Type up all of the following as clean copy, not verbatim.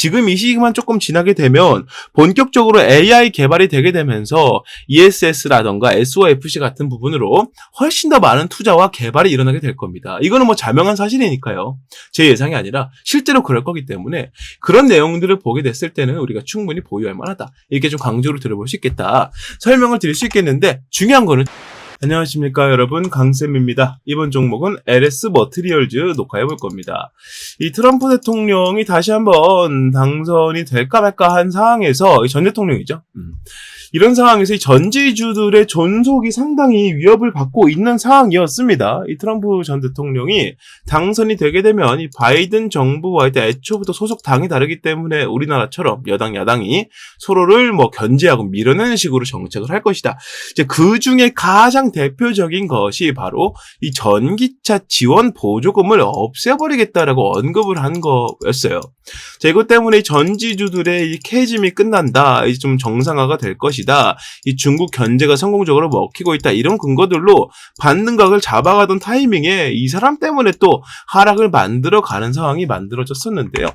지금 이 시기만 조금 지나게 되면 본격적으로 AI 개발이 되게 되면서 ESS라던가 SOFC 같은 부분으로 훨씬 더 많은 투자와 개발이 일어나게 될 겁니다. 이거는 뭐 자명한 사실이니까요. 제 예상이 아니라 실제로 그럴 거기 때문에 그런 내용들을 보게 됐을 때는 우리가 충분히 보유할 만하다. 이렇게 좀 강조를 드려볼 수 있겠다. 설명을 드릴 수 있겠는데 중요한 거는 안녕하십니까 여러분, 강쌤입니다. 이번 종목은 LS 머티리얼즈 녹화해 볼 겁니다. 이 트럼프 대통령이 다시 한번 당선이 될까 말까 한 상황에서 전 대통령이죠. 이런 상황에서 이 전지주들의 존속이 상당히 위협을 받고 있는 상황이었습니다. 이 트럼프 전 대통령이 당선이 되게 되면 이 바이든 정부와 일단 애초부터 소속 당이 다르기 때문에 우리나라처럼 여당 야당이 서로를 견제하고 밀어내는 식으로 정책을 할 것이다. 이제 그 중에 가장 대표적인 것이 바로 이 전기차 지원 보조금을 없애버리겠다라고 언급을 한 거였어요. 자, 이것 때문에 전지주들의 이 캐즘이 끝난다. 이제 좀 정상화가 될 것이다. 이 중국 견제가 성공적으로 먹히고 있다. 이런 근거들로 반등각을 잡아가던 타이밍에 이 사람 때문에 또 하락을 만들어가는 상황이 만들어졌었는데요.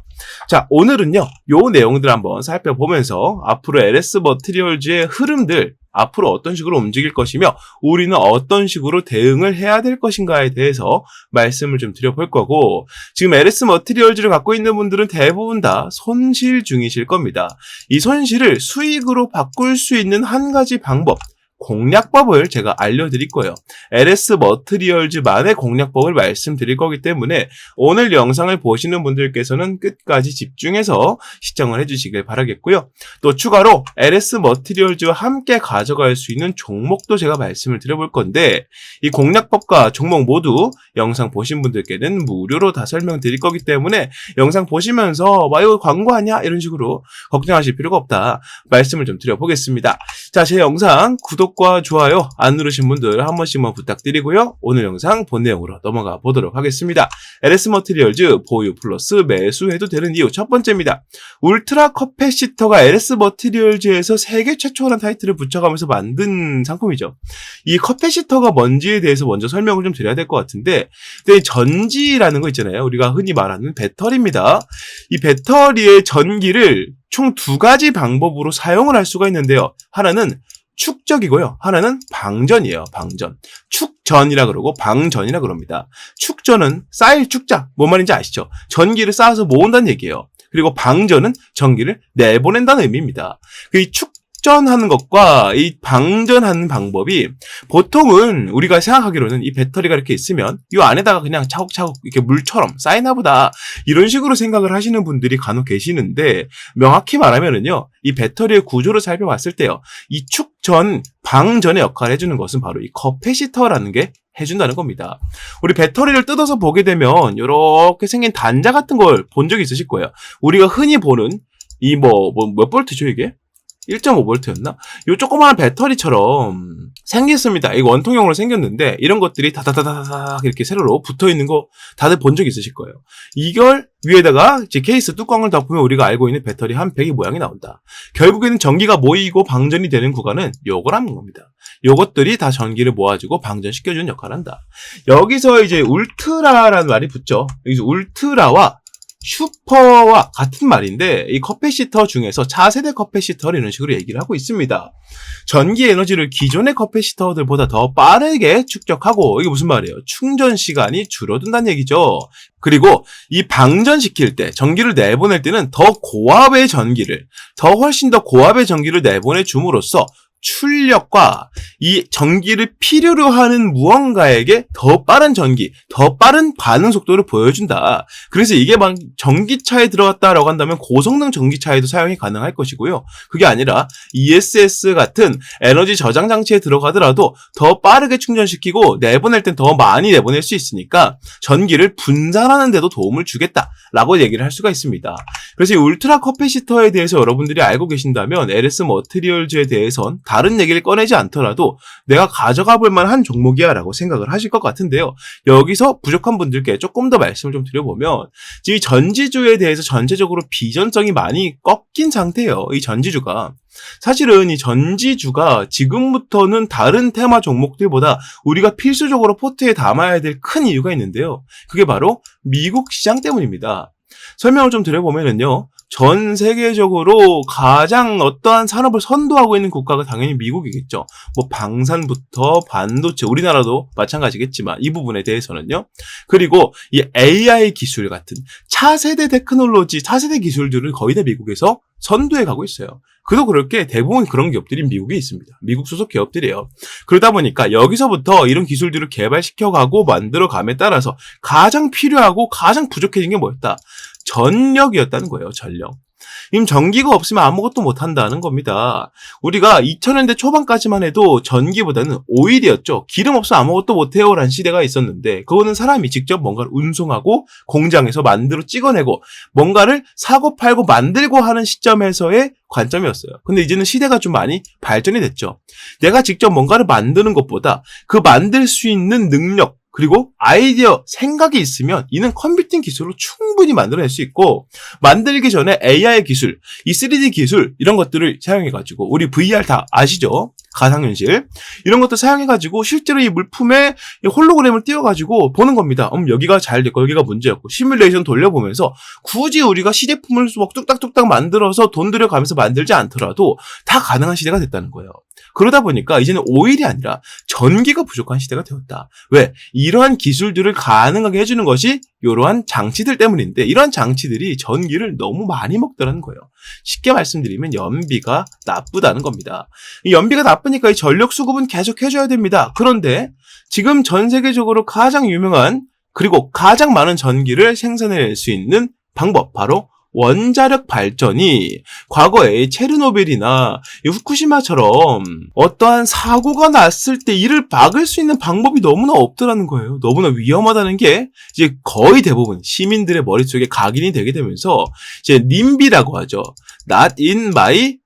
자, 오늘은요, 요 내용들 한번 살펴보면서 앞으로 LS 머티리얼즈의 흐름들 앞으로 어떤 식으로 움직일 것이며 우리는 어떤 식으로 대응을 해야 될 것인가에 대해서 말씀을 좀 드려볼 거고, 지금 LS 머티리얼즈를 갖고 있는 분들은 대부분 다 손실 중이실 겁니다. 이 손실을 수익으로 바꿀 수 있는 한 가지 방법, 공략법을 제가 알려드릴 거예요. LS 머티리얼즈만의 공략법을 말씀드릴 거기 때문에 오늘 영상을 보시는 분들께서는 끝까지 집중해서 시청을 해주시길 바라겠고요. 또 추가로 LS 머티리얼즈와 함께 가져갈 수 있는 종목도 제가 말씀을 드려볼 건데, 이 공략법과 종목 모두 영상 보신 분들께는 무료로 다 설명드릴 거기 때문에 영상 보시면서 이거 광고 아니야? 이런 식으로 걱정하실 필요가 없다. 말씀을 좀 드려보겠습니다. 자, 제 영상 구독과 좋아요 안 누르신 분들 한 번씩만 부탁드리고요. 오늘 영상 본 내용으로 넘어가 보도록 하겠습니다. LS 머티리얼즈 보유 플러스 매수해도 되는 이유 첫 번째입니다. 울트라 커패시터가 LS 머티리얼즈에서 세계 최초라는 타이틀을 붙여가면서 만든 상품이죠. 이 커패시터가 뭔지에 대해서 먼저 설명을 좀 드려야 될 것 같은데, 근데 전지라는 거 있잖아요. 우리가 흔히 말하는 배터리입니다. 이 배터리의 전기를 총 두 가지 방법으로 사용을 할 수가 있는데요. 하나는 축적이고요. 하나는 방전이에요. 방전. 축전이라 그러고 방전이라 그럽니다. 축전은 쌓일 축자. 뭔 말인지 아시죠? 전기를 쌓아서 모은다는 얘기예요. 그리고 방전은 전기를 내보낸다는 의미입니다. 이 축전하는 것과 이 방전하는 방법이 보통은 우리가 생각하기로는 이 배터리가 이렇게 있으면 이 안에다가 그냥 차곡차곡 이렇게 물처럼 쌓이나 보다, 이런 식으로 생각을 하시는 분들이 간혹 계시는데, 명확히 말하면은요, 이 배터리의 구조를 살펴봤을 때요, 이 축전, 방전의 역할을 해주는 것은 바로 이 커패시터라는 게 해준다는 겁니다. 우리 배터리를 뜯어서 보게 되면 이렇게 생긴 단자 같은 걸 본 적이 있으실 거예요. 우리가 흔히 보는 이 몇 볼트죠 이게? 1.5V였나? 요 조그마한 배터리처럼 생겼습니다. 이거 원통형으로 생겼는데 이런 것들이 다다다다닥 이렇게 세로로 붙어있는 거 다들 본 적 있으실 거예요. 이걸 위에다가 이제 케이스 뚜껑을 덮으면 우리가 알고 있는 배터리 한 팩의 모양이 나온다. 결국에는 전기가 모이고 방전이 되는 구간은 요거라는 겁니다. 요것들이 다 전기를 모아주고 방전시켜주는 역할을 한다. 여기서 이제 울트라라는 말이 붙죠. 여기서 울트라와 슈퍼와 같은 말인데, 이 커패시터 중에서 차세대 커패시터를 이런 식으로 얘기를 하고 있습니다. 전기 에너지를 기존의 커패시터들보다 더 빠르게 축적하고, 이게 무슨 말이에요? 충전 시간이 줄어든다는 얘기죠. 그리고 이 방전시킬 때, 전기를 내보낼 때는 훨씬 더 고압의 전기를 내보내 줌으로써 출력과 이 전기를 필요로 하는 무언가에게 더 빠른 전기, 더 빠른 반응 속도를 보여준다. 그래서 이게 막 전기차에 들어갔다라고 한다면 고성능 전기차에도 사용이 가능할 것이고요. 그게 아니라 ESS 같은 에너지 저장 장치에 들어가더라도 더 빠르게 충전시키고 내보낼 땐 더 많이 내보낼 수 있으니까 전기를 분산하는 데도 도움을 주겠다라고 얘기를 할 수가 있습니다. 그래서 이 울트라 커패시터에 대해서 여러분들이 알고 계신다면 LS 머티리얼즈에 대해선 다른 얘기를 꺼내지 않더라도 내가 가져가 볼 만한 종목이야 라고 생각을 하실 것 같은데요. 여기서 부족한 분들께 조금 더 말씀을 좀 드려보면, 지금 이 전지주에 대해서 전체적으로 비전성이 많이 꺾인 상태예요. 이 전지주가. 사실은 이 전지주가 지금부터는 다른 테마 종목들보다 우리가 필수적으로 포트에 담아야 될 큰 이유가 있는데요. 그게 바로 미국 시장 때문입니다. 설명을 좀 드려보면은요. 전 세계적으로 가장 어떠한 산업을 선도하고 있는 국가가 당연히 미국이겠죠. 뭐 방산부터 반도체, 우리나라도 마찬가지겠지만 이 부분에 대해서는요. 그리고 이 AI 기술 같은 차세대 테크놀로지, 차세대 기술들을 거의 다 미국에서 선도해 가고 있어요. 그도 그럴 게 대부분 그런 기업들이 미국에 있습니다. 미국 소속 기업들이에요. 그러다 보니까 여기서부터 이런 기술들을 개발시켜가고 만들어감에 따라서 가장 필요하고 가장 부족해진 게 뭐였다? 전력이었다는 거예요. 전력. 지금 전기가 없으면 아무것도 못한다는 겁니다. 우리가 2000년대 초반까지만 해도 전기보다는 오일이었죠. 기름 없으면 아무것도 못해요라는 시대가 있었는데 그거는 사람이 직접 뭔가를 운송하고 공장에서 만들어 찍어내고 뭔가를 사고 팔고 만들고 하는 시점에서의 관점이었어요. 근데 이제는 시대가 좀 많이 발전이 됐죠. 내가 직접 뭔가를 만드는 것보다 그 만들 수 있는 능력 그리고 아이디어, 생각이 있으면 이는 컴퓨팅 기술로 충분히 만들어낼 수 있고 만들기 전에 AI 기술, 이 3D 기술 이런 것들을 사용해가지고 우리 VR 다 아시죠? 가상현실 이런 것도 사용해가지고 실제로 이 물품에 홀로그램을 띄워가지고 보는 겁니다. 여기가 잘 됐고 여기가 문제였고 시뮬레이션 돌려보면서 굳이 우리가 시제품을 막 뚝딱뚝딱 만들어서 돈 들여가면서 만들지 않더라도 다 가능한 시대가 됐다는 거예요. 그러다 보니까 이제는 오일이 아니라 전기가 부족한 시대가 되었다. 왜? 이러한 기술들을 가능하게 해주는 것이 이러한 장치들 때문인데 이러한 장치들이 전기를 너무 많이 먹더라는 거예요. 쉽게 말씀드리면 연비가 나쁘다는 겁니다. 이 연비가 나쁘니까 이 전력 수급은 계속 해줘야 됩니다. 그런데 지금 전 세계적으로 가장 유명한 그리고 가장 많은 전기를 생산해낼 수 있는 방법 바로 원자력 발전이 과거에 체르노빌이나 후쿠시마처럼 어떠한 사고가 났을 때 이를 막을 수 있는 방법이 너무나 없더라는 거예요. 너무나 위험하다는 게 이제 거의 대부분 시민들의 머릿속에 각인이 되게 되면서 이제 님비라고 하죠. Not in my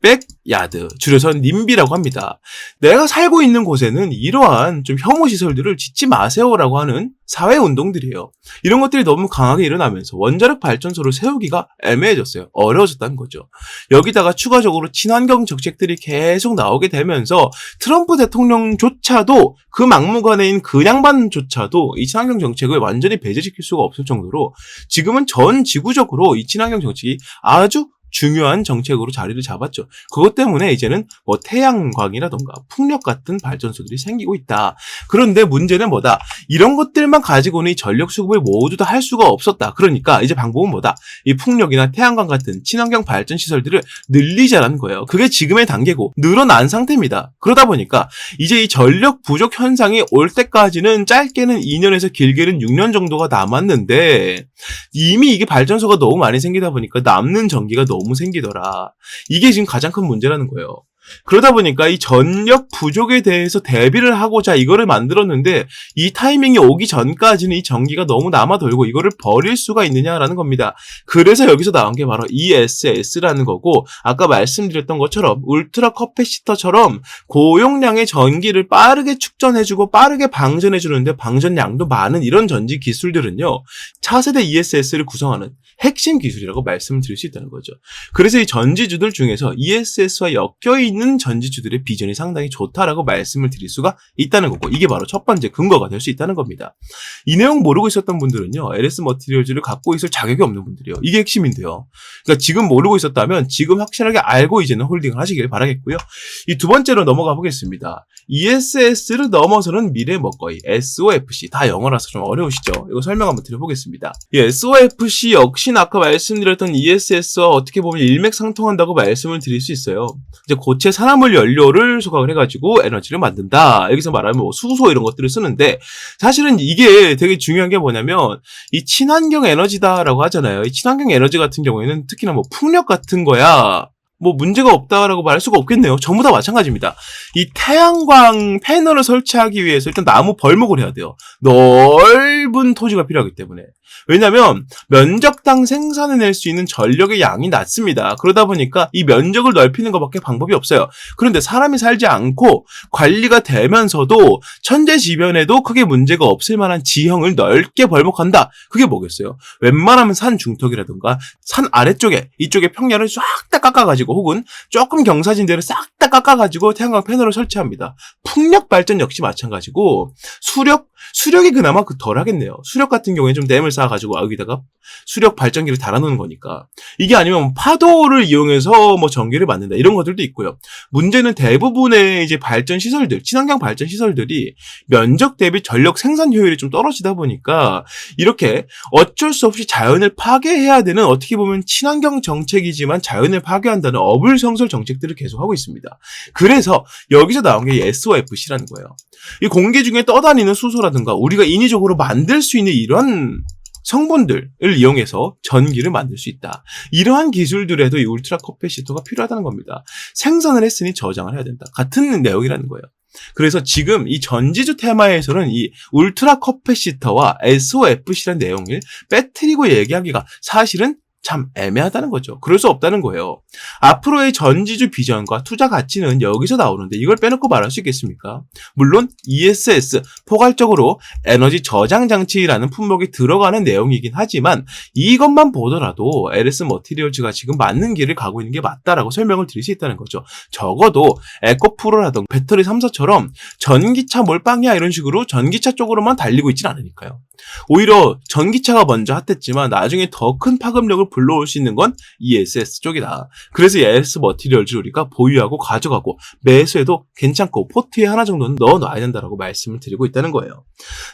backyard. 줄여서 님비라고 합니다. 내가 살고 있는 곳에는 이러한 좀 혐오 시설들을 짓지 마세요라고 하는 사회 운동들이에요. 이런 것들이 너무 강하게 일어나면서 원자력 발전소를 세우기가 애매해졌어요. 어려워졌다는 거죠. 여기다가 추가적으로 친환경 정책들이 계속 나오게 되면서 트럼프 대통령조차도 그 막무가내인 그 양반조차도 이 친환경 정책을 완전히 배제시킬 수가 없을 정도로 지금은 전 지구적으로 이 친환경 정책이 아주 중요한 정책으로 자리를 잡았죠. 그것 때문에 이제는 뭐 태양광이라던가 풍력 같은 발전소들이 생기고 있다. 그런데 문제는 뭐다? 이런 것들만 가지고는 이 전력 수급을 모두 다 할 수가 없었다. 그러니까 이제 방법은 뭐다? 이 풍력이나 태양광 같은 친환경 발전 시설들을 늘리자라는 거예요. 그게 지금의 단계고 늘어난 상태입니다. 그러다 보니까 이제 이 전력 부족 현상이 올 때까지는 짧게는 2년에서 길게는 6년 정도가 남았는데 이미 이게 발전소가 너무 많이 생기다 보니까 남는 전기가 너무 생기더라. 이게 지금 가장 큰 문제라는 거예요. 그러다 보니까 이 전력 부족에 대해서 대비를 하고자 이거를 만들었는데 이 타이밍이 오기 전까지는 이 전기가 너무 남아 돌고 이거를 버릴 수가 있느냐라는 겁니다. 그래서 여기서 나온 게 바로 ESS라는 거고 아까 말씀드렸던 것처럼 울트라 커패시터처럼 고용량의 전기를 빠르게 축전해주고 빠르게 방전해주는데 방전량도 많은 이런 전지 기술들은요. 차세대 ESS를 구성하는 핵심 기술이라고 말씀을 드릴 수 있다는 거죠. 그래서 이 전지주들 중에서 ESS와 엮여있는 전지주들의 비전이 상당히 좋다라고 말씀을 드릴 수가 있다는 거고 이게 바로 첫 번째 근거가 될 수 있다는 겁니다. 이 내용 모르고 있었던 분들은요. LS 머티리얼즈를 갖고 있을 자격이 없는 분들이에요. 이게 핵심인데요. 그러니까 지금 모르고 있었다면 지금 확실하게 알고 이제는 홀딩을 하시길 바라겠고요. 이 두 번째로 넘어가 보겠습니다. ESS를 넘어서는 미래 먹거리 SOFC 다 영어라서 좀 어려우시죠? 이거 설명 한번 드려보겠습니다. SOFC 역시나 아까 말씀드렸던 ESS와 어떻게 보면 일맥상통한다고 말씀을 드릴 수 있어요. 이제 고체 산화물 연료를 소각을 해가지고 에너지를 만든다. 여기서 말하면 뭐 수소 이런 것들을 쓰는데 사실은 이게 되게 중요한 게 뭐냐면 이 친환경 에너지다라고 하잖아요. 이 친환경 에너지 같은 경우에는 특히나 뭐 풍력 같은 거야. 뭐 문제가 없다라고 말할 수가 없겠네요. 전부 다 마찬가지입니다. 이 태양광 패널을 설치하기 위해서 일단 나무 벌목을 해야 돼요. 넓은 토지가 필요하기 때문에. 왜냐면 면적당 생산해낼 수 있는 전력의 양이 낮습니다. 그러다 보니까 이 면적을 넓히는 것밖에 방법이 없어요. 그런데 사람이 살지 않고 관리가 되면서도 천재지변에도 크게 문제가 없을 만한 지형을 넓게 벌목한다. 그게 뭐겠어요? 웬만하면 산 중턱이라든가 산 아래쪽에 이쪽에 평야를 쫙 다 깎아가지고 깎아가지고 혹은 조금 경사진 데를 싹 다 깎아가지고 태양광 패널을 설치합니다. 풍력 발전 역시 마찬가지고 수력이 그나마 덜 하겠네요. 수력 같은 경우에 좀 댐을 쌓아가지고 여기다가 수력 발전기를 달아놓는 거니까. 이게 아니면 파도를 이용해서 뭐 전기를 만든다 이런 것들도 있고요. 문제는 대부분의 이제 발전 시설들, 친환경 발전 시설들이 면적 대비 전력 생산 효율이 좀 떨어지다 보니까 이렇게 어쩔 수 없이 자연을 파괴해야 되는, 어떻게 보면 친환경 정책이지만 자연을 파괴한다는 어불성설 정책들을 계속하고 있습니다. 그래서 여기서 나온 게 SOFC라는 거예요. 이 공기 중에 떠다니는 수소라든가 우리가 인위적으로 만들 수 있는 이런 성분들을 이용해서 전기를 만들 수 있다. 이러한 기술들에도 이 울트라 커패시터가 필요하다는 겁니다. 생산을 했으니 저장을 해야 된다. 같은 내용이라는 거예요. 그래서 지금 이 전지주 테마에서는 이 울트라 커패시터와 SOFC라는 내용을 빼뜨리고 얘기하기가 사실은 참 애매하다는 거죠. 그럴 수 없다는 거예요. 앞으로의 전지주 비전과 투자 가치는 여기서 나오는데 이걸 빼놓고 말할 수 있겠습니까? 물론 ESS, 포괄적으로 에너지 저장 장치라는 품목이 들어가는 내용이긴 하지만 이것만 보더라도 LS 머티리얼즈가 지금 맞는 길을 가고 있는 게 맞다라고 설명을 드릴 수 있다는 거죠. 적어도 에코프로라든가 배터리 3사처럼 전기차 몰빵이야 이런 식으로 전기차 쪽으로만 달리고 있진 않으니까요. 오히려 전기차가 먼저 핫했지만 나중에 더 큰 파급력을 불러올 수 있는 건 ESS 쪽이다. 그래서 ES 머티리얼즈를 우리가 보유하고 가져가고 매수해도 괜찮고 포트에 하나 정도는 넣어놔야 된다라고 말씀을 드리고 있다는 거예요.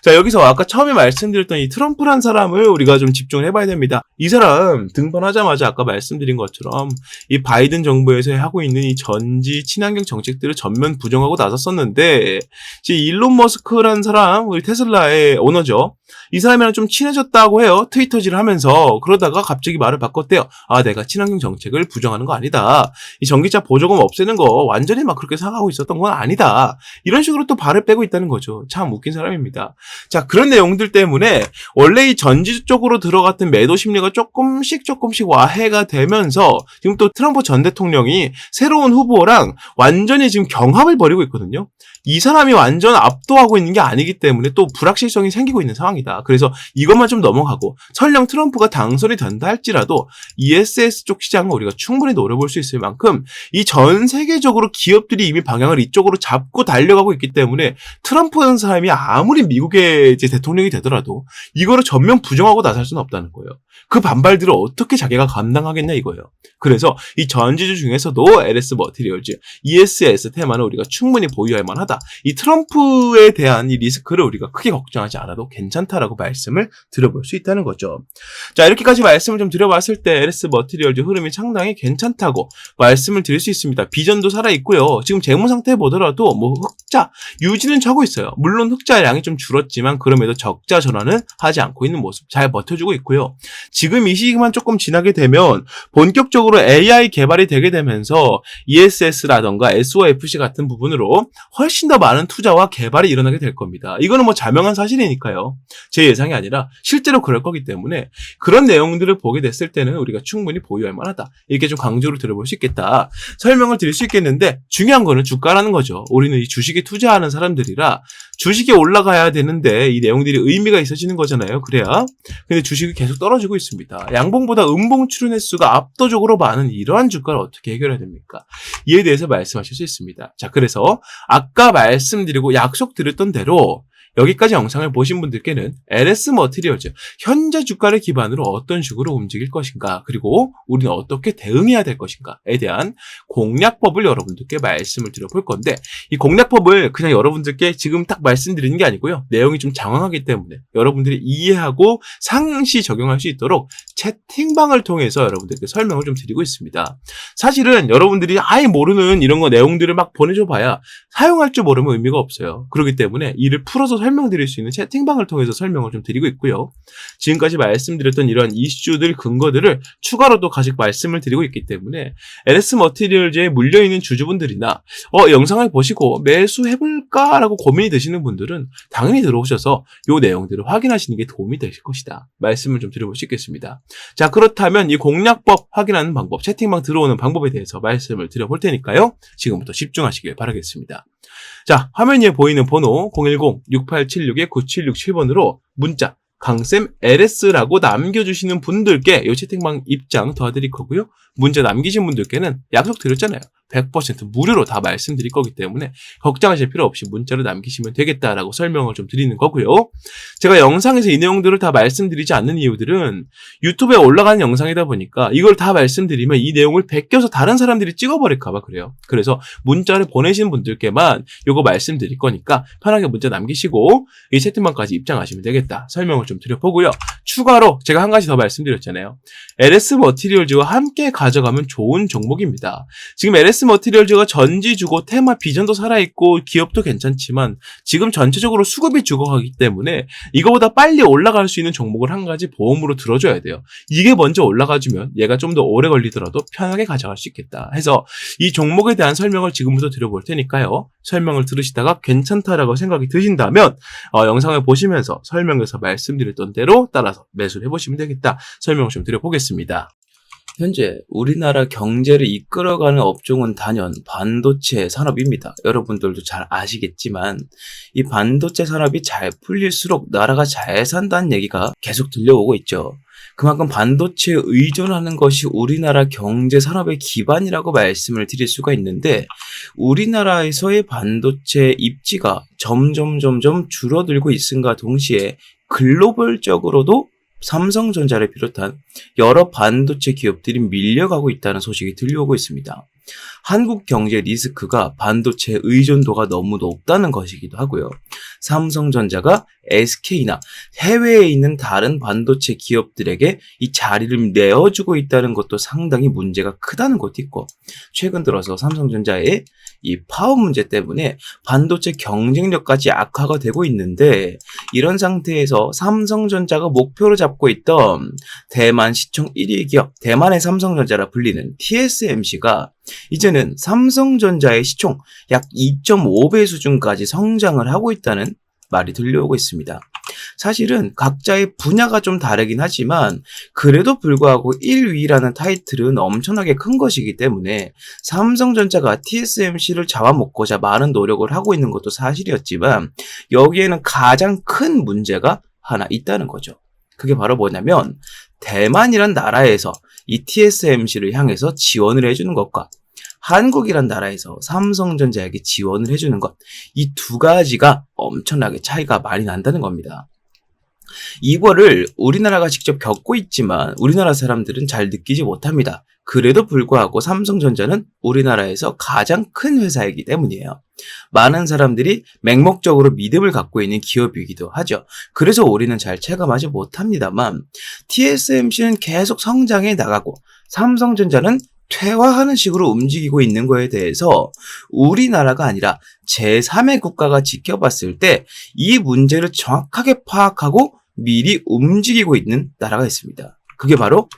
자, 여기서 아까 처음에 말씀드렸던 이 트럼프란 사람을 우리가 좀 집중을 해봐야 됩니다. 이 사람 등판하자마자 아까 말씀드린 것처럼 이 바이든 정부에서 하고 있는 이 전지 친환경 정책들을 전면 부정하고 나섰었는데 이제 일론 머스크란 사람, 우리 테슬라의 오너죠. 이 사람이랑 좀 친해졌다고 해요. 트위터질을 하면서. 그러다가 갑자기 말을 바꿨대요. 아, 내가 친환경 정책을 부정하는 거 아니다. 이 전기차 보조금 없애는 거 완전히 막 그렇게 생각하고 있었던 건 아니다. 이런 식으로 또 발을 빼고 있다는 거죠. 참 웃긴 사람입니다. 자, 그런 내용들 때문에 원래 이 전지 쪽으로 들어갔던 매도 심리가 조금씩 와해가 되면서 지금 또 트럼프 전 대통령이 새로운 후보랑 완전히 지금 경합을 벌이고 있거든요. 이 사람이 완전 압도하고 있는 게 아니기 때문에 또 불확실성이 생기고 있는 상황이다. 그래서 이것만 좀 넘어가고 설령 트럼프가 당선이 된다 할지라도 ESS 쪽 시장은 우리가 충분히 노려볼 수 있을 만큼 이 전 세계적으로 기업들이 이미 방향을 이쪽으로 잡고 달려가고 있기 때문에 트럼프라는 사람이 아무리 미국의 이제 대통령이 되더라도 이거를 전면 부정하고 나설 수는 없다는 거예요. 그 반발들을 어떻게 자기가 감당하겠냐 이거예요. 그래서 이 전지주 중에서도 LS 머티리얼즈, ESS 테마는 우리가 충분히 보유할 만하다. 이 트럼프에 대한 이 리스크를 우리가 크게 걱정하지 않아도 괜찮다라고 말씀을 드려볼 수 있다는 거죠. 자, 이렇게까지 말씀을 좀 드려봤을 때 LS 머티리얼즈 흐름이 상당히 괜찮다고 말씀을 드릴 수 있습니다. 비전도 살아있고요. 지금 재무 상태 보더라도 뭐 흑자 유지는 하고 있어요. 물론 흑자량이 좀 줄었지만 그럼에도 적자 전환은 하지 않고 있는 모습 잘 버텨주고 있고요. 지금 이 시기만 조금 지나게 되면 본격적으로 AI 개발이 되게 되면서 ESS라던가 SOFC 같은 부분으로 훨씬 더 많은 투자와 개발이 일어나게 될 겁니다. 이거는 뭐 자명한 사실이니까요. 제 예상이 아니라 실제로 그럴 거기 때문에 그런 내용들을 보게 됐을 때는 우리가 충분히 보유할 만하다. 이렇게 좀 강조를 들어볼 수 있겠다. 설명을 드릴 수 있겠는데 중요한 거는 주가라는 거죠. 우리는 이 주식에 투자하는 사람들이라 주식이 올라가야 되는데 이 내용들이 의미가 있어지는 거잖아요. 그래야. 근데 주식이 계속 떨어지고 있습니다. 양봉보다 음봉 출현 횟수가 압도적으로 많은 이러한 주가를 어떻게 해결해야 됩니까? 이에 대해서 말씀하실 수 있습니다. 자, 그래서 아까 말씀드리고 약속드렸던 대로 여기까지 영상을 보신 분들께는 LS 머티리얼즈 현재 주가를 기반으로 어떤 식으로 움직일 것인가, 그리고 우리는 어떻게 대응해야 될 것인가에 대한 공략법을 여러분들께 말씀을 드려볼 건데, 이 공략법을 그냥 여러분들께 지금 딱 말씀드리는 게 아니고요. 내용이 좀 장황하기 때문에 여러분들이 이해하고 상시 적용할 수 있도록 채팅방을 통해서 여러분들께 설명을 좀 드리고 있습니다. 사실은 여러분들이 아예 모르는 이런 거 내용들을 막 보내줘 봐야 사용할 줄 모르면 의미가 없어요. 그렇기 때문에 이를 풀어서 설명드릴 수 있는 채팅방을 통해서 설명을 좀 드리고 있고요. 지금까지 말씀드렸던 이런 이슈들, 근거들을 추가로도 같이 말씀을 드리고 있기 때문에 LS 머티리얼즈에 물려있는 주주분들이나 영상을 보시고 매수해볼까라고 고민이 되시는 분들은 당연히 들어오셔서 이 내용들을 확인하시는 게 도움이 되실 것이다. 말씀을 좀 드려볼 수 있겠습니다. 자, 그렇다면 이 공략법 확인하는 방법, 채팅방 들어오는 방법에 대해서 말씀을 드려볼 테니까요. 지금부터 집중하시길 바라겠습니다. 자, 화면 위에 보이는 번호 010-6876-9767번으로 문자, 강쌤 LS라고 남겨주시는 분들께 이 채팅방 입장 도와드릴 거고요. 문제 남기신 분들께는 약속 드렸잖아요. 100% 무료로 다 말씀드릴 거기 때문에 걱정하실 필요 없이 문자로 남기시면 되겠다라고 설명을 좀 드리는 거고요. 제가 영상에서 이 내용들을 다 말씀드리지 않는 이유들은 유튜브에 올라가는 영상이다 보니까 이걸 다 말씀드리면 이 내용을 베껴서 다른 사람들이 찍어버릴까봐 그래요. 그래서 문자를 보내신 분들께만 이거 말씀드릴 거니까 편하게 문자 남기시고 이 채팅방까지 입장하시면 되겠다. 설명을 좀 드려보고요. 추가로 제가 한 가지 더 말씀드렸잖아요. LS 머티리얼즈와 함께 가져가면 좋은 종목입니다. 지금 LS 머티리얼즈가 전지주고 테마 비전도 살아있고 기업도 괜찮지만 지금 전체적으로 수급이 죽어가기 때문에 이거보다 빨리 올라갈 수 있는 종목을 한 가지 보험으로 들어줘야 돼요. 이게 먼저 올라가주면 얘가 좀 더 오래 걸리더라도 편하게 가져갈 수 있겠다 해서 이 종목에 대한 설명을 지금부터 드려볼 테니까요. 설명을 들으시다가 괜찮다라고 생각이 드신다면 영상을 보시면서 설명에서 말씀드렸던 대로 따라서 매수를 해보시면 되겠다. 설명을 좀 드려보겠습니다. 현재 우리나라 경제를 이끌어가는 업종은 단연 반도체 산업입니다. 여러분들도 잘 아시겠지만 이 반도체 산업이 잘 풀릴수록 나라가 잘 산다는 얘기가 계속 들려오고 있죠. 그만큼 반도체에 의존하는 것이 우리나라 경제 산업의 기반이라고 말씀을 드릴 수가 있는데 우리나라에서의 반도체 입지가 점점 줄어들고 있음과 동시에 글로벌적으로도 삼성전자를 비롯한 여러 반도체 기업들이 밀려가고 있다는 소식이 들려오고 있습니다. 한국 경제 리스크가 반도체 의존도가 너무 높다는 것이기도 하고요. 삼성전자가 SK나 해외에 있는 다른 반도체 기업들에게 이 자리를 내어주고 있다는 것도 상당히 문제가 크다는 것도 있고 최근 들어서 삼성전자의 이 파업 문제 때문에 반도체 경쟁력까지 악화가 되고 있는데 이런 상태에서 삼성전자가 목표로 잡고 있던 대만 시총 1위 기업, 대만의 삼성전자라 불리는 TSMC가 이제는 삼성전자의 시총 약 2.5배 수준까지 성장을 하고 있다는 말이 들려오고 있습니다. 사실은 각자의 분야가 좀 다르긴 하지만 그래도 불구하고 1위라는 타이틀은 엄청나게 큰 것이기 때문에 삼성전자가 TSMC를 잡아먹고자 많은 노력을 하고 있는 것도 사실이었지만 여기에는 가장 큰 문제가 하나 있다는 거죠. 그게 바로 뭐냐면 대만이란 나라에서 이 TSMC를 향해서 지원을 해주는 것과 한국이란 나라에서 삼성전자에게 지원을 해주는 것, 이 두 가지가 엄청나게 차이가 많이 난다는 겁니다. 이거를 우리나라가 직접 겪고 있지만 우리나라 사람들은 잘 느끼지 못합니다. 그래도 불구하고 삼성전자는 우리나라에서 가장 큰 회사이기 때문이에요. 많은 사람들이 맹목적으로 믿음을 갖고 있는 기업이기도 하죠. 그래서 우리는 잘 체감하지 못합니다만 TSMC는 계속 성장해 나가고 삼성전자는 퇴화하는 식으로 움직이고 있는 거에 대해서 우리나라가 아니라 제3의 국가가 지켜봤을 때 이 문제를 정확하게 파악하고 미리 움직이고 있는 나라가 있습니다. 그게 바로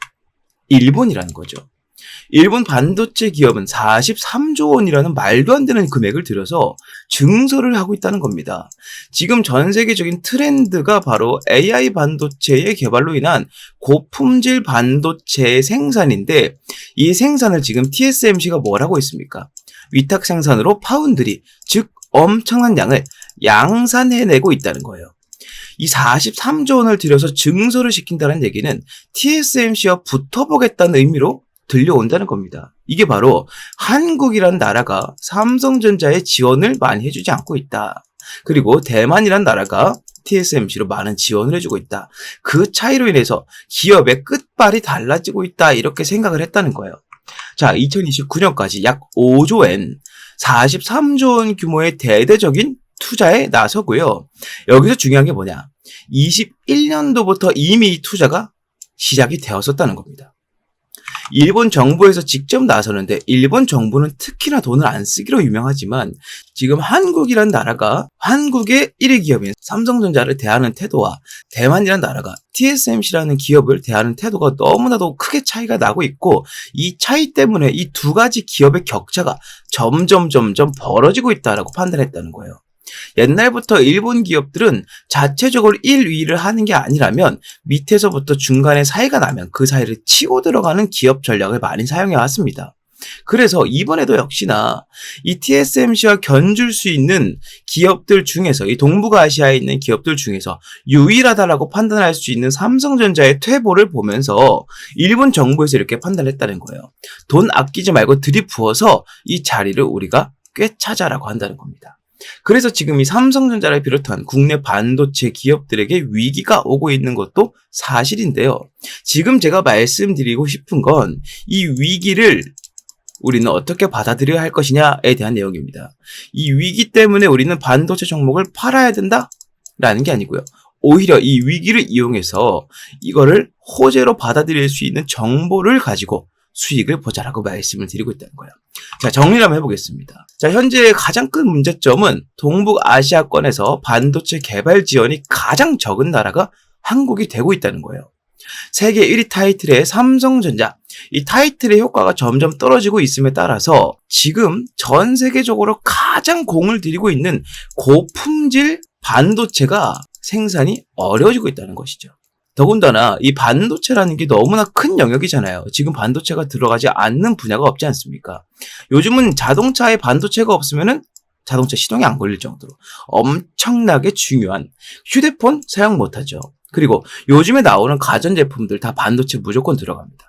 일본이라는 거죠. 일본 반도체 기업은 43조 원이라는 말도 안 되는 금액을 들여서 증설을 하고 있다는 겁니다. 지금 전 세계적인 트렌드가 바로 AI 반도체의 개발로 인한 고품질 반도체의 생산인데 이 생산을 지금 TSMC가 뭘 하고 있습니까? 위탁 생산으로 파운드리, 즉 엄청난 양을 양산해내고 있다는 거예요. 이 43조 원을 들여서 증설을 시킨다는 얘기는 TSMC와 붙어보겠다는 의미로 들려온다는 겁니다. 이게 바로 한국이란 나라가 삼성전자의 지원을 많이 해주지 않고 있다. 그리고 대만이란 나라가 TSMC로 많은 지원을 해주고 있다. 그 차이로 인해서 기업의 끝발이 달라지고 있다. 이렇게 생각을 했다는 거예요. 자, 2029년까지 약 5조엔 43조 원 규모의 대대적인 투자에 나서고요. 여기서 중요한 게 뭐냐? 21년도부터 이미 이 투자가 시작이 되었었다는 겁니다. 일본 정부에서 직접 나서는데 일본 정부는 특히나 돈을 안 쓰기로 유명하지만 지금 한국이란 나라가 한국의 1위 기업인 삼성전자를 대하는 태도와 대만이란 나라가 TSMC라는 기업을 대하는 태도가 너무나도 크게 차이가 나고 있고 이 차이 때문에 이 두 가지 기업의 격차가 점점 벌어지고 있다라고 판단했다는 거예요. 옛날부터 일본 기업들은 자체적으로 1위를 하는 게 아니라면 밑에서부터 중간에 사이가 나면 그 사이를 치고 들어가는 기업 전략을 많이 사용해 왔습니다. 그래서 이번에도 역시나 이 TSMC와 견줄 수 있는 기업들 중에서, 이 동북아시아에 있는 기업들 중에서 유일하다라고 판단할 수 있는 삼성전자의 퇴보를 보면서 일본 정부에서 이렇게 판단했다는 거예요. 돈 아끼지 말고 들이부어서 이 자리를 우리가 꿰차자라고 한다는 겁니다. 그래서 지금 이 삼성전자를 비롯한 국내 반도체 기업들에게 위기가 오고 있는 것도 사실인데요. 지금 제가 말씀드리고 싶은 건 이 위기를 우리는 어떻게 받아들여야 할 것이냐에 대한 내용입니다. 이 위기 때문에 우리는 반도체 종목을 팔아야 된다라는 게 아니고요. 오히려 이 위기를 이용해서 이거를 호재로 받아들일 수 있는 정보를 가지고 수익을 보자라고 말씀을 드리고 있다는 거예요. 자, 정리를 한번 해보겠습니다. 자, 현재 가장 큰 문제점은 동북아시아권에서 반도체 개발 지원이 가장 적은 나라가 한국이 되고 있다는 거예요. 세계 1위 타이틀의 삼성전자, 이 타이틀의 효과가 점점 떨어지고 있음에 따라서 지금 전 세계적으로 가장 공을 들이고 있는 고품질 반도체가 생산이 어려워지고 있다는 것이죠. 더군다나 이 반도체라는 게 너무나 큰 영역이잖아요. 지금 반도체가 들어가지 않는 분야가 없지 않습니까? 요즘은 자동차에 반도체가 없으면은 자동차 시동이 안 걸릴 정도로 엄청나게 중요한 휴대폰 사용 못하죠. 그리고 요즘에 나오는 가전제품들 다 반도체 무조건 들어갑니다.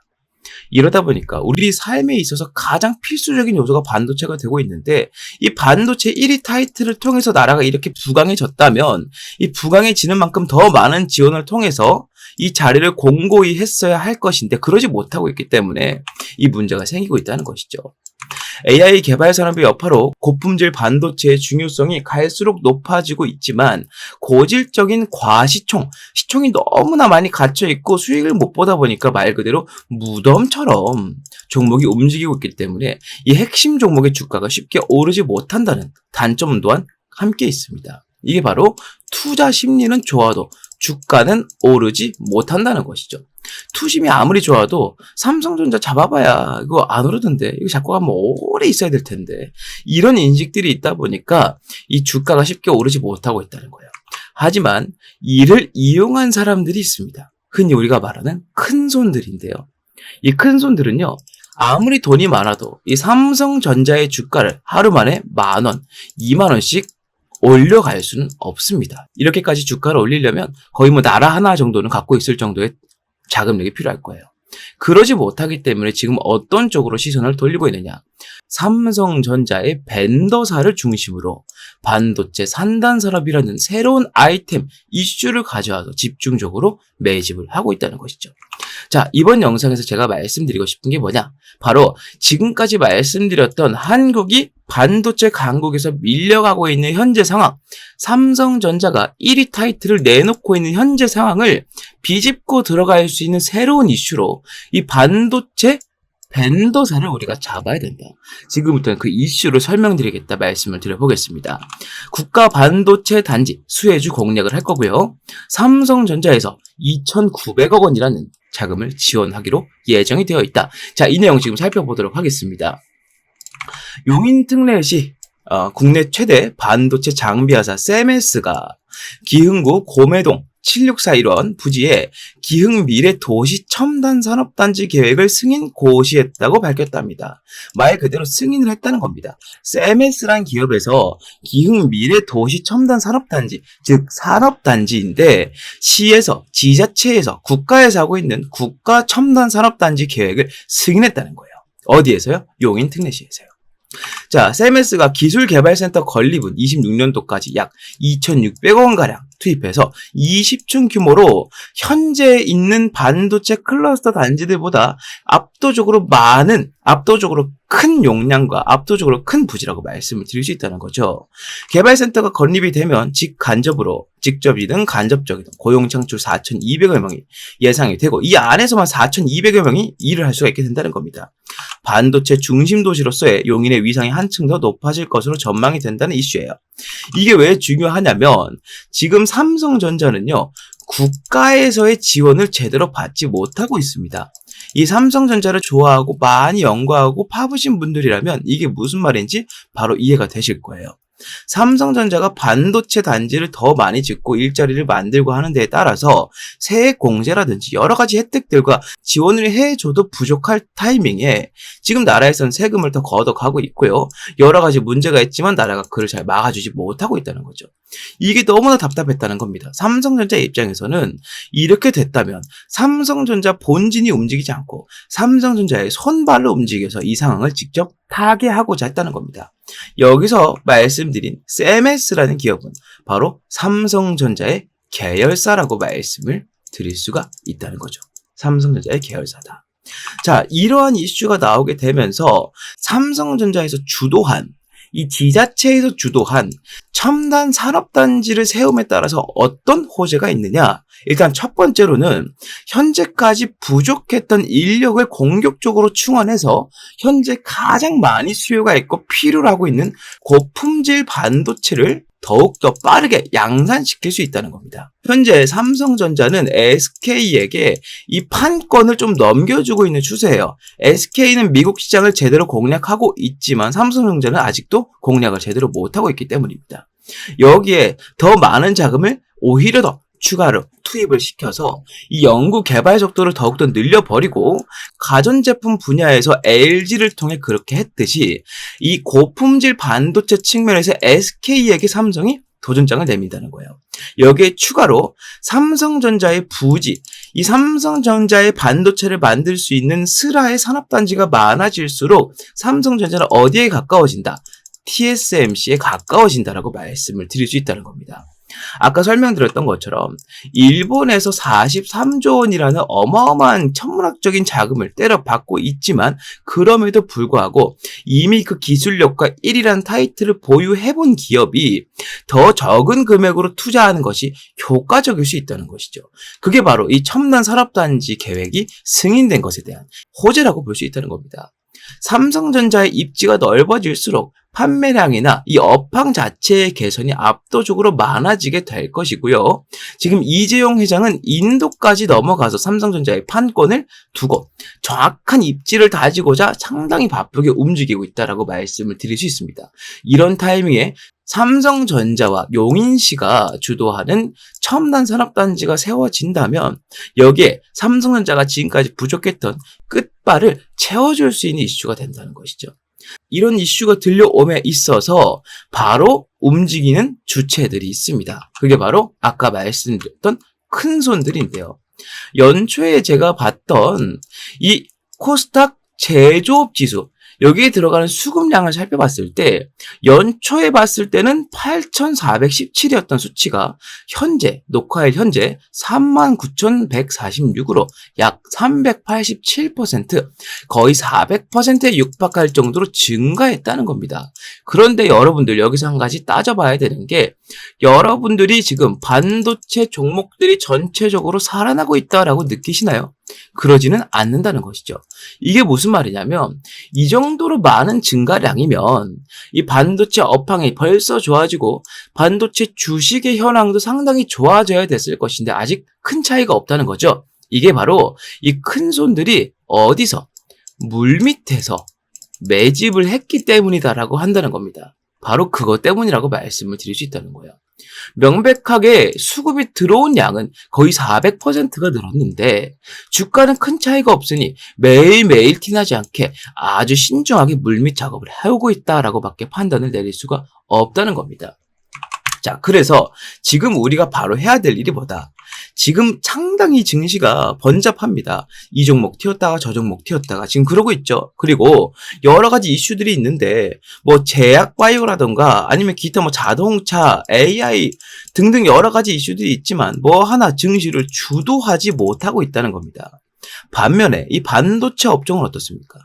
이러다 보니까 우리 삶에 있어서 가장 필수적인 요소가 반도체가 되고 있는데, 이 반도체 1위 타이틀을 통해서 나라가 이렇게 부강해졌다면 이 부강해지는 만큼 더 많은 지원을 통해서 이 자리를 공고히 했어야 할 것인데 그러지 못하고 있기 때문에 이 문제가 생기고 있다는 것이죠. AI 개발 산업의 여파로 고품질 반도체의 중요성이 갈수록 높아지고 있지만 고질적인 시총이 너무나 많이 갇혀있고 수익을 못 보다 보니까 말 그대로 무덤처럼 종목이 움직이고 있기 때문에 이 핵심 종목의 주가가 쉽게 오르지 못한다는 단점 또한 함께 있습니다. 이게 바로 투자 심리는 좋아도 주가는 오르지 못한다는 것이죠. 투심이 아무리 좋아도 삼성전자 잡아봐야 이거 안 오르던데, 이거 잡고 가면 오래 있어야 될 텐데, 이런 인식들이 있다 보니까 이 주가가 쉽게 오르지 못하고 있다는 거예요. 하지만 이를 이용한 사람들이 있습니다. 흔히 우리가 말하는 큰손들인데요. 이 큰손들은요, 아무리 돈이 많아도 이 삼성전자의 주가를 하루 만에 10,000원, 20,000원씩 올려갈 수는 없습니다. 이렇게까지 주가를 올리려면 거의 뭐 나라 하나 정도는 갖고 있을 정도의 자금력이 필요할 거예요. 그러지 못하기 때문에 지금 어떤 쪽으로 시선을 돌리고 있느냐. 삼성전자의 벤더사를 중심으로 반도체 산단 산업이라는 새로운 아이템, 이슈를 가져와서 집중적으로 매집을 하고 있다는 것이죠. 자, 이번 영상에서 제가 말씀드리고 싶은 게 뭐냐? 바로 지금까지 말씀드렸던 한국이 반도체 강국에서 밀려가고 있는 현재 상황, 삼성전자가 1위 타이틀을 내놓고 있는 현재 상황을 비집고 들어갈 수 있는 새로운 이슈로 이 반도체 벤더사를 우리가 잡아야 된다. 지금부터는 그 이슈를 설명드리겠다 말씀을 드려보겠습니다. 국가 반도체 단지 수혜주 공략을 할 거고요. 삼성전자에서 2,900억 원이라는 자금을 지원하기로 예정이 되어 있다. 자, 이 내용 지금 살펴보도록 하겠습니다. 용인특례시 국내 최대 반도체 장비회사 세메스가 기흥구 고매동 7641원 부지에 기흥미래 도시 첨단 산업단지 계획을 승인 고시했다고 밝혔답니다. 말 그대로 승인을 했다는 겁니다. 세메스란 기업에서 기흥미래 도시 첨단 산업단지, 즉 산업단지인데 시에서, 지자체에서, 국가에서 하고 있는 국가 첨단 산업단지 계획을 승인했다는 거예요. 어디에서요? 용인특례시에서요. 자, 세메스가 기술개발센터 건립은 26년도까지 약 2,600억 원가량 투입해서 20층 규모로 현재 있는 반도체 클러스터 단지들보다 압도적으로 큰 용량과 압도적으로 큰 부지라고 말씀을 드릴 수 있다는 거죠. 개발센터가 건립이 되면 직접이든 간접적이든 고용 창출 4,200여 명이 예상이 되고 이 안에서만 4,200여 명이 일을 할 수가 있게 된다는 겁니다. 반도체 중심 도시로서의 용인의 위상이 한층 더 높아질 것으로 전망이 된다는 이슈예요. 이게 왜 중요하냐면 지금 삼성전자는요, 국가에서의 지원을 제대로 받지 못하고 있습니다. 이 삼성전자를 좋아하고 많이 연구하고 파보신 분들이라면 이게 무슨 말인지 바로 이해가 되실 거예요. 삼성전자가 반도체 단지를 더 많이 짓고 일자리를 만들고 하는 데에 따라서 세액 공제라든지 여러 가지 혜택들과 지원을 해줘도 부족할 타이밍에 지금 나라에서는 세금을 더 걷어가고 있고요. 여러 가지 문제가 있지만 나라가 그를 잘 막아주지 못하고 있다는 거죠. 이게 너무나 답답했다는 겁니다. 삼성전자 입장에서는 이렇게 됐다면 삼성전자 본진이 움직이지 않고 삼성전자의 손발로 움직여서 이 상황을 직접 타개하고자 했다는 겁니다. 여기서 말씀드린 셈에스라는 기업은 바로 삼성전자의 계열사라고 말씀을 드릴 수가 있다는 거죠. 삼성전자의 계열사다. 자, 이러한 이슈가 나오게 되면서 삼성전자에서 주도한 이 지자체에서 주도한 첨단 산업단지를 세움에 따라서 어떤 호재가 있느냐? 일단 첫 번째로는 현재까지 부족했던 인력을 공격적으로 충원해서 현재 가장 많이 수요가 있고 필요로 하고 있는 고품질 반도체를 더욱더 빠르게 양산시킬 수 있다는 겁니다. 현재 삼성전자는 SK에게 이 판권을 좀 넘겨주고 있는 추세예요. SK는 미국 시장을 제대로 공략하고 있지만 삼성전자는 아직도 공략을 제대로 못하고 있기 때문입니다. 여기에 더 많은 자금을 오히려 더 추가로 투입을 시켜서 이 연구 개발 속도를 더욱더 늘려버리고 가전제품 분야에서 LG를 통해 그렇게 했듯이 이 고품질 반도체 측면에서 SK에게 삼성이 도전장을 내민다는 거예요. 여기에 추가로 삼성전자의 부지, 이 삼성전자의 반도체를 만들 수 있는 스라의 산업단지가 많아질수록 삼성전자는 어디에 가까워진다? TSMC에 가까워진다라고 말씀을 드릴 수 있다는 겁니다. 아까 설명드렸던 것처럼 일본에서 43조 원이라는 어마어마한 천문학적인 자금을 때려받고 있지만 그럼에도 불구하고 이미 그 기술력과 1위라는 타이틀을 보유해본 기업이 더 적은 금액으로 투자하는 것이 효과적일 수 있다는 것이죠. 그게 바로 이 첨단 산업단지 계획이 승인된 것에 대한 호재라고 볼 수 있다는 겁니다. 삼성전자의 입지가 넓어질수록 판매량이나 이 업황 자체의 개선이 압도적으로 많아지게 될 것이고요. 지금 이재용 회장은 인도까지 넘어가서 삼성전자의 판권을 두고 정확한 입지를 다지고자 상당히 바쁘게 움직이고 있다라고 말씀을 드릴 수 있습니다. 이런 타이밍에 삼성전자와 용인시가 주도하는 첨단 산업단지가 세워진다면 여기에 삼성전자가 지금까지 부족했던 끝발을 채워줄 수 있는 이슈가 된다는 것이죠. 이런 이슈가 들려옴에 있어서 바로 움직이는 주체들이 있습니다. 그게 바로 아까 말씀드렸던 큰 손들인데요. 연초에 제가 봤던 이 코스닥 제조업 지수, 여기에 들어가는 수급량을 살펴봤을 때 연초에 봤을 때는 8,417이었던 수치가 현재 녹화일 현재 39,146으로 약 387% 거의 400%에 육박할 정도로 증가했다는 겁니다. 그런데 여러분들 여기서 한 가지 따져봐야 되는 게 여러분들이 지금 반도체 종목들이 전체적으로 살아나고 있다라고 느끼시나요? 그러지는 않는다는 것이죠. 이게 무슨 말이냐면 이 정도로 많은 증가량이면 이 반도체 업황이 벌써 좋아지고 반도체 주식의 현황도 상당히 좋아져야 됐을 것인데 아직 큰 차이가 없다는 거죠. 이게 바로 이 큰 손들이 어디서? 물밑에서 매집을 했기 때문이다라고 한다는 겁니다. 바로 그것 때문이라고 말씀을 드릴 수 있다는 거예요. 명백하게 수급이 들어온 양은 거의 400%가 늘었는데 주가는 큰 차이가 없으니 매일매일 티나지 않게 아주 신중하게 물밑 작업을 해오고 있다라고 밖에 판단을 내릴 수가 없다는 겁니다. 자, 그래서 지금 우리가 바로 해야 될 일이 뭐다? 지금 상당히 증시가 번잡합니다. 이 종목 튀었다가 저 종목 튀었다가 지금 그러고 있죠. 그리고 여러 가지 이슈들이 있는데 뭐 제약 바이오라던가 아니면 기타 뭐 자동차, AI 등등 여러 가지 이슈들이 있지만 뭐 하나 증시를 주도하지 못하고 있다는 겁니다. 반면에 이 반도체 업종은 어떻습니까?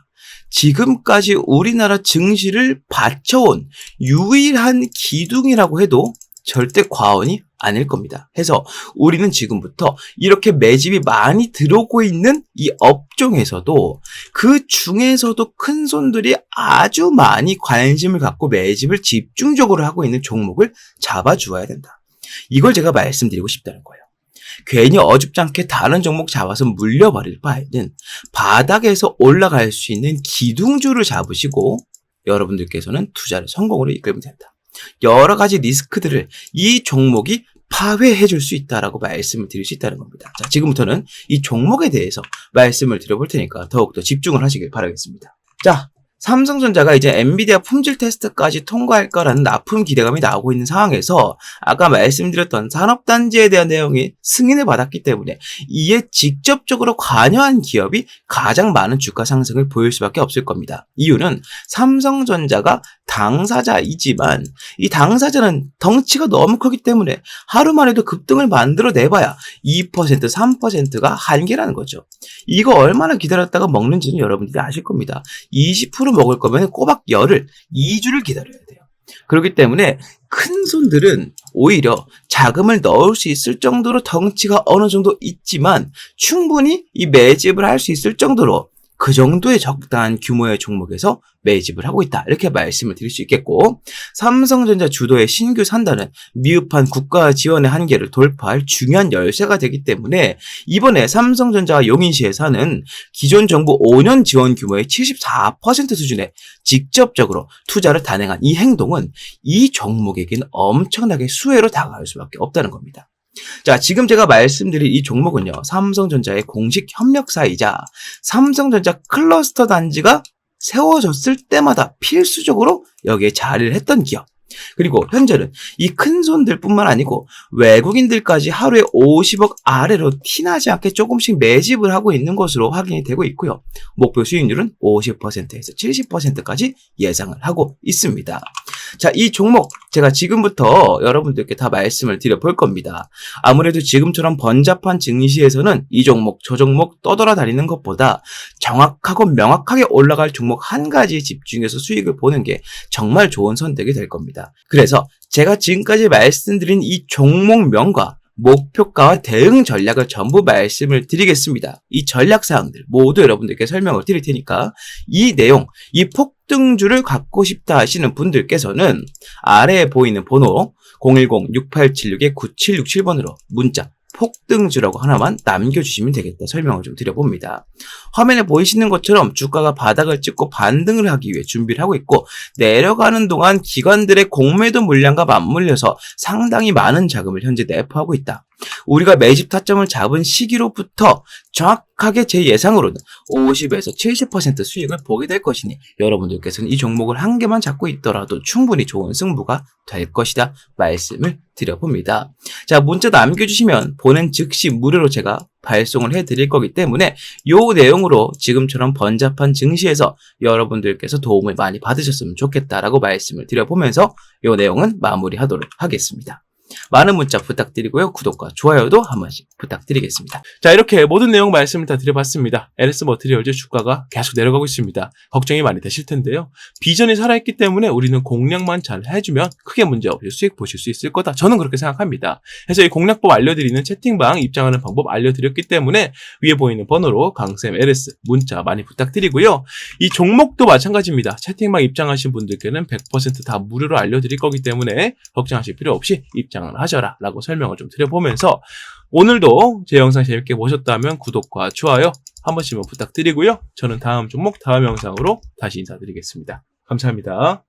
지금까지 우리나라 증시를 받쳐온 유일한 기둥이라고 해도 절대 과언이 아닐 겁니다. 해서 우리는 지금부터 이렇게 매집이 많이 들어오고 있는 이 업종에서도 그 중에서도 큰 손들이 아주 많이 관심을 갖고 매집을 집중적으로 하고 있는 종목을 잡아주어야 된다. 이걸 제가 말씀드리고 싶다는 거예요. 괜히 어줍잖게 다른 종목 잡아서 물려버릴 바에는 바닥에서 올라갈 수 있는 기둥주를 잡으시고 여러분들께서는 투자를 성공으로 이끌면 된다. 여러 가지 리스크들을 이 종목이 파회해 줄 수 있다라고 말씀을 드릴 수 있다는 겁니다. 자, 지금부터는 이 종목에 대해서 말씀을 드려볼 테니까 더욱더 집중을 하시길 바라겠습니다. 자, 삼성전자가 이제 엔비디아 품질 테스트까지 통과할 거라는 납품 기대감이 나오고 있는 상황에서 아까 말씀드렸던 산업단지에 대한 내용이 승인을 받았기 때문에 이에 직접적으로 관여한 기업이 가장 많은 주가 상승을 보일 수밖에 없을 겁니다. 이유는 삼성전자가 당사자이지만 이 당사자는 덩치가 너무 크기 때문에 하루만 해도 급등을 만들어내봐야 2%, 3%가 한계라는 거죠. 이거 얼마나 기다렸다가 먹는지는 여러분들이 아실 겁니다. 20% 먹을 거면 꼬박 열흘, 2주를 기다려야 돼요. 그렇기 때문에 큰 손들은 오히려 자금을 넣을 수 있을 정도로 덩치가 어느 정도 있지만 충분히 이 매집을 할 수 있을 정도로 그 정도의 적당한 규모의 종목에서 매집을 하고 있다. 이렇게 말씀을 드릴 수 있겠고, 삼성전자 주도의 신규 산단은 미흡한 국가 지원의 한계를 돌파할 중요한 열쇠가 되기 때문에 이번에 삼성전자와 용인시에서는 기존 정부 5년 지원 규모의 74% 수준에 직접적으로 투자를 단행한 이 행동은 이 종목에게는 엄청나게 수혜로 다가갈 수밖에 없다는 겁니다. 자, 지금 제가 말씀드린 이 종목은요, 삼성전자의 공식 협력사이자 삼성전자 클러스터 단지가 세워졌을 때마다 필수적으로 여기에 자리를 했던 기업. 그리고 현재는 이 큰 손들뿐만 아니고 외국인들까지 하루에 50억 아래로 티나지 않게 조금씩 매집을 하고 있는 것으로 확인이 되고 있고요. 목표 수익률은 50%에서 70%까지 예상을 하고 있습니다. 자, 이 종목 제가 지금부터 여러분들께 다 말씀을 드려볼 겁니다. 아무래도 지금처럼 번잡한 증시에서는 이 종목, 저 종목 떠돌아다니는 것보다 정확하고 명확하게 올라갈 종목 한 가지에 집중해서 수익을 보는 게 정말 좋은 선택이 될 겁니다. 그래서 제가 지금까지 말씀드린 이 종목명과 목표가와 대응 전략을 전부 말씀을 드리겠습니다. 이 전략사항들 모두 여러분들께 설명을 드릴 테니까 이 내용, 이 폭등주를 갖고 싶다 하시는 분들께서는 아래에 보이는 번호 010-6876-9767번으로 문자 폭등주라고 하나만 남겨주시면 되겠다 설명을 좀 드려봅니다. 화면에 보이시는 것처럼 주가가 바닥을 찍고 반등을 하기 위해 준비를 하고 있고 내려가는 동안 기관들의 공매도 물량과 맞물려서 상당히 많은 자금을 현재 내포하고 있다. 우리가 매집 타점을 잡은 시기로부터 정확하게 제 예상으로는 50에서 70% 수익을 보게 될 것이니 여러분들께서는 이 종목을 한 개만 잡고 있더라도 충분히 좋은 승부가 될 것이다 말씀을 드려봅니다. 자, 문자 남겨주시면 보낸 즉시 무료로 제가 발송을 해드릴 거기 때문에 이 내용으로 지금처럼 번잡한 증시에서 여러분들께서 도움을 많이 받으셨으면 좋겠다라고 말씀을 드려보면서 이 내용은 마무리하도록 하겠습니다. 많은 문자 부탁드리고요. 구독과 좋아요도 한 번씩 부탁드리겠습니다. 자, 이렇게 모든 내용 말씀을 다 드려봤습니다. LS 머티리얼즈 주가가 계속 내려가고 있습니다. 걱정이 많이 되실 텐데요. 비전이 살아있기 때문에 우리는 공략만 잘 해주면 크게 문제없이 수익 보실 수 있을 거다. 저는 그렇게 생각합니다. 그래서 이 공략법 알려드리는 채팅방 입장하는 방법 알려드렸기 때문에 위에 보이는 번호로 강쌤 LS 문자 많이 부탁드리고요. 이 종목도 마찬가지입니다. 채팅방 입장하신 분들께는 100% 다 무료로 알려드릴 거기 때문에 걱정하실 필요 없이 입장을 하셔라 라고 설명을 좀 드려보면서 오늘도 제 영상 재밌게 보셨다면 구독과 좋아요 한 번씩만 부탁드리고요. 저는 다음 종목 다음 영상으로 다시 인사드리겠습니다. 감사합니다.